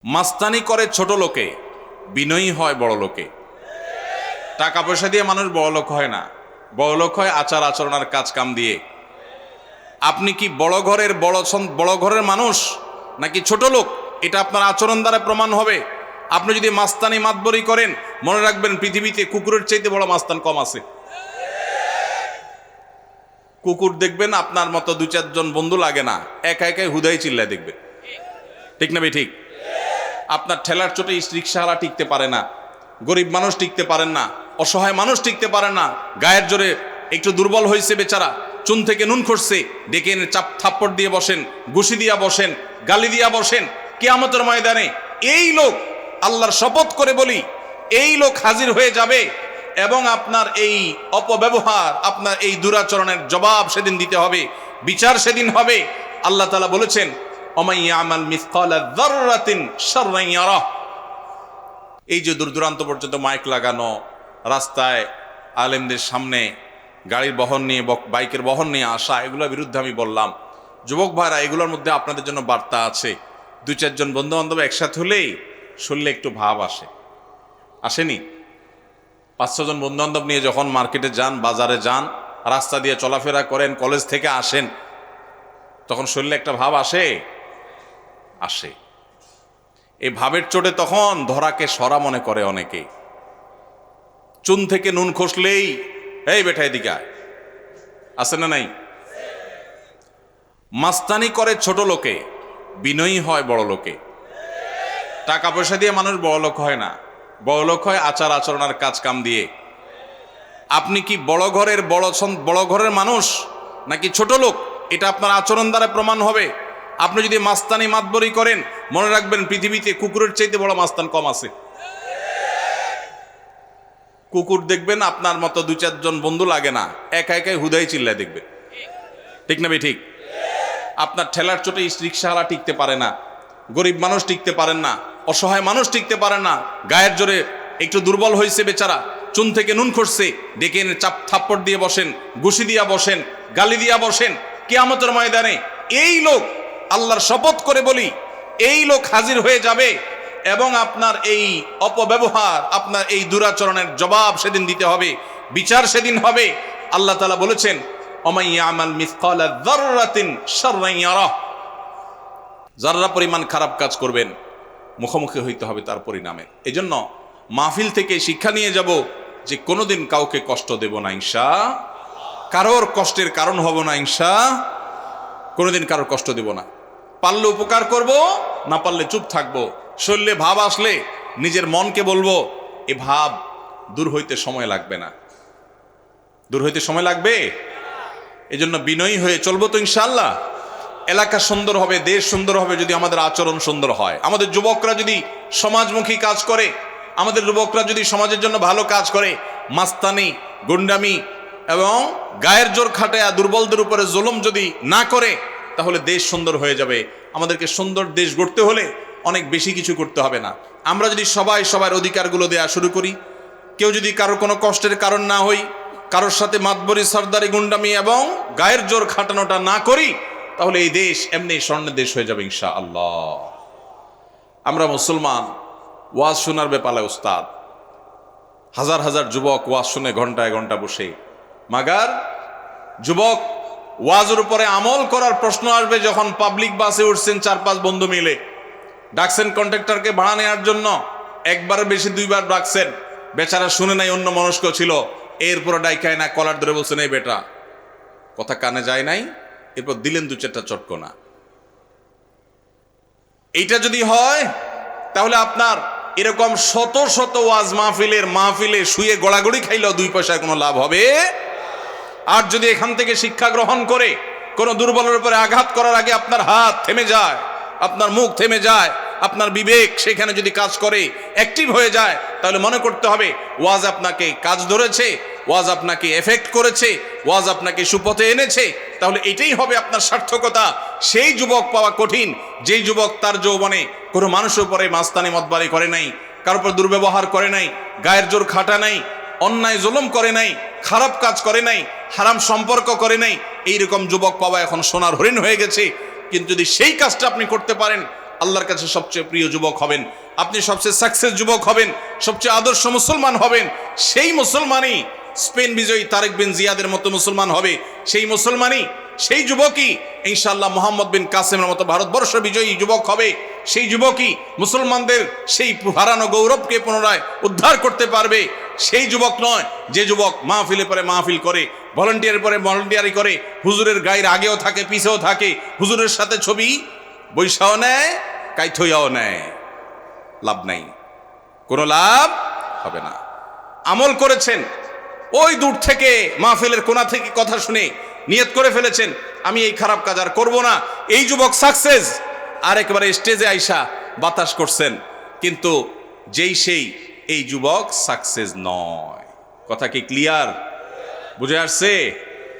মাস্তানি করে ছোট লোকে, বিনয়ী হয় বড় লোকে। টাকা পয়সা দিয়ে মানুষ বড় লোক হয় না, বড় লোক হয় আচার আচরণ আর কাজ কাম দিয়ে। আপনি কি বড় ঘরের মানুষ নাকি ছোট লোক, এটা আপনার আচরণ দ্বারা প্রমাণ হবে। আপনি যদি মাস্তানি মাতবরি করেন, মনে রাখবেন পৃথিবীতে কুকুরের চাইতে বড় মাস্তান কম আছে। কুকুর দেখবেন আপনার মতো দু চারজন বন্ধু লাগে না, একা একাই হুদাই চিল্লায় দেখবে, ঠিক না ভাই? ঠিক। আপনার ঠেলার চোটে রিক্সাওয়ালা টিকতে পারে না, গরিব মানুষ টিকতে পারেন না, অসহায় মানুষ টিকতে পারে না, গায়ের জোরে একটু দুর্বল হয়েছে বেচারা, চুন থেকে নুন খসছে, ডেকে এনে চাপ থাপ্পড় দিয়ে বসেন, ঘুষি দিয়া বসেন, গালি দিয়া বসেন। কিয়ামতের ময়দানে এই লোক, আল্লাহর শপথ করে বলি, এই লোক হাজির হয়ে যাবে এবং আপনার এই অপব্যবহার, আপনার এই দুরাচরণের জবাব সেদিন দিতে হবে, বিচার সেদিন হবে। আল্লাহ তাআলা বলেছেন, এই যে দূর দূরান্ত পর্যন্ত মাইক লাগানো, রাস্তায় আলেমদের সামনে গাড়ির বহন নিয়ে, বাইকের বহন নিয়ে আসা, এগুলোর বিরুদ্ধে আমি বললাম, যুবক ভাইরা, এগুলোর মধ্যে আপনাদের জন্য বার্তা আছে। দু চারজন বন্ধু বান্ধব একসাথে হলেই শরীরে একটু ভাব আসেনি? 5-6 জন বন্ধু বান্ধব নিয়ে যখন মার্কেটে যান, বাজারে যান, রাস্তা দিয়ে চলাফেরা করেন, কলেজ থেকে আসেন, তখন শরীরে একটা ভাব আসে। এই ভাবের চোটে তখন ধরাকে সরা মনে করে অনেকে। চুন থেকে নুন খসলেই এই বেটা এদিকে আয়, আছে না নাই? মাস্তানি করে ছোট লোকে, বিনয়ী হয় বড় লোকে। টাকা পয়সা দিয়ে মানুষ বড় লোক হয় না, বড় লোক হয় আচার আচরণ আর কাজ কাম দিয়ে। আপনি কি বড় ঘরের মানুষ নাকি ছোট লোক, এটা আপনার আচরণ দ্বারা প্রমাণ হবে। আপনি যদি মাস্তানি মাতবরি করেন, মনে রাখবেন পৃথিবীতে কুকুরের চাইতে বড় মাস্তান কম আছে। কুকুর দেখবেন আপনার মতো দু চারজন বন্ধু লাগে না, একা একাই হুদাই চিল্লায় দেখবে, ঠিক না ভাই? ঠিক। আপনার ঠেলার চোটে রিক্সাওয়ালা টিকতে পারে না, গরিব মানুষ টিকতে পারেন না, অসহায় মানুষ টিকতে পারে না, গায়ের জোরে একটু দুর্বল হয়েছে বেচারা, চুন থেকে নুন খসছে, ডেকে এনে চাপ থাপ্পড় দিয়ে বসেন, ঘুষি দিয়া বসেন, গালি দিয়া বসেন। কিয়ামতের ময়দানে এই লোক, আল্লাহর শপথ করে বলি, এই লোক হাজির হয়ে যাবে এবং আপনার এই অপব্যবহার, আপনার এই দুরাচরণের জবাব সেদিন দিতে হবে, বিচার সেদিন হবে। আল্লাহ তাআলা বলেছেন, যারা পরিমাণ খারাপ কাজ করবেন, মুখোমুখি হইতে হবে তার পরিণামে। এই জন্য মাহফিল থেকে শিক্ষা নিয়ে যাব যে কোনোদিন কাউকে কষ্ট দেব না ইনশাআল্লাহ, কারোর কষ্টের কারণ হব না ইনশাআল্লাহ, কোনোদিন কারোর কষ্ট দেব না। পারলে উপকার করব, না পারলে চুপ থাকবো। শরীরে ভাব আসলে নিজের মনকে বলবো, এ ভাব দূর হইতে সময় লাগবে না, দূর হইতে সময় লাগবে। এই জন্য বিনয়ী হয়ে চলবো তো ইনশাআল্লাহ। এলাকা সুন্দর হবে, দেশ সুন্দর হবে যদি আমাদের আচরণ সুন্দর হয়। আমাদের যুবকরা যদি সমাজমুখী কাজ করে, আমাদের যুবকরা যদি সমাজের জন্য ভালো কাজ করে, মাস্তানি, গুন্ডামি এবং গায়ের জোর খাটায়া দুর্বলদের উপরে জুলুম যদি না করে, তাহলে দেশ সুন্দর হয়ে যাবে। আমাদেরকে সুন্দর দেশ গড়তে হলে অনেক বেশি কিছু করতে হবে না। আমরা যদি সবাই সবার অধিকারগুলো দেয়া শুরু করি, কেউ যদি কারোর কোনো কষ্টের কারণ না হই, কারোর সাথে মাতবরি, সর্দারি, গুন্ডামি এবং গায়ের জোর খাটানোটা না করি, তাহলে এই দেশ এমনি স্বর্ণের দেশ হয়ে যাবে ইনশাআল্লাহ। আমরা মুসলমান, ওয়াজ শোনার ব্যাপারে উস্তাদ, হাজার হাজার যুবক ওয়াজ শুনে ঘন্টায় ঘন্টা বসে, মাগার যুবক ওয়াজের উপরে আমল করার প্রশ্ন আসবে যখন পাবলিক বাসে উঠছেন 4-5 বন্ধু মিলে, ডাকছেন কন্ট্রাক্টরকে ভাড়া নেওয়ার জন্য, একবারের বেশি 2বার ডাকছেন, বেচারা শুনে নাই, অন্য মনস্ক ছিল, এরপর ডাইকায় না কলার ধরে বলছেন, এই বেটা, কথা কানে যায় নাই, এরপর দিলেন 2-4টা চটকনা। এইটা যদি হয়, তাহলে আপনার এরকম শত শত ওয়াজ মাহফিলে শুয়ে গড়াগড়ি খাইলেও 2 পয়সায় কোনো লাভ হবে। আর যদি এখান থেকে শিক্ষা গ্রহণ করে কোনো দুর্বলের উপরে আঘাত করার আগে আপনার হাত থেমে যায়, আপনার মুখ থেমে যায়, আপনার বিবেক সেখানে যদি কাজ করে, অ্যাক্টিভ হয়ে যায়, তাহলে মনে করতে হবে ওয়াজ আপনাকে কাজ ধরেছে, ওয়াজ আপনাকে এফেক্ট করেছে, ওয়াজ আপনাকে সুপথে এনেছে। তাহলে এটাই হবে আপনার সার্থকতা। সেই যুবক পাওয়া কঠিন, যেই যুবক তার যৌবনে কোনো মানুষের উপরে মাস্তানি মতবারি করে নাই, কারোর উপর দুর্ব্যবহার করে নাই, গায়ের জোর খাটা নাই, অন্যায় জুলুম করে নাই, খারাপ কাজ করে নাই, হারাম সম্পর্ক করে নাই। এইরকম যুবক পাওয়া এখন সোনার হরিণ হয়ে গেছে। কিন্তু যদি সেই কাজটা আপনি করতে পারেন, আল্লাহর কাছে সবচেয়ে প্রিয় যুবক হবেন, আপনি সবচেয়ে সাকসেস যুবক হবেন, সবচেয়ে আদর্শ মুসলমান হবেন। সেই মুসলমানই স্পেন বিজয়ী তারেক বিন জিয়াদের মতো মুসলমান হবে, সেই মুসলমানই, সেই যুবকই ইনশাআল্লাহ মোহাম্মদ বিন কাসেমের মতো ভারতবর্ষ বিজয়ী যুবক হবে। সেই যুবকই মুসলমানদের সেই হারানো গৌরবকে পুনরায় উদ্ধার করতে পারবে। সেই যুবক নয় যে যুবক মাহফিলে পরে মাহফিল করে, ভলান্টিয়ারের পরে ভলান্টিয়ারি করে, হুজুরের গায়ের আগেও থাকে পিছেও থাকে, হুজুরের সাথে ছবি বৈশাও নেয় কাইথইয়াও নেয়। লাভ নাই, কোনো লাভ হবে না। আমল করেছেন, ওই দূর থেকে মাহফিলের কোণা থেকে কথা শুনে নিয়ত করে ফেলেছেন আমি এই খারাপ কাজ আর করবো না, এই যুবক সাকসেস। আর একেবারে স্টেজে আইসা বাতাস করছেন, কিন্তু যেই সেই এই যুবক সাকসেস নয়। কথা কি ক্লিয়ার? বুঝে আসছে?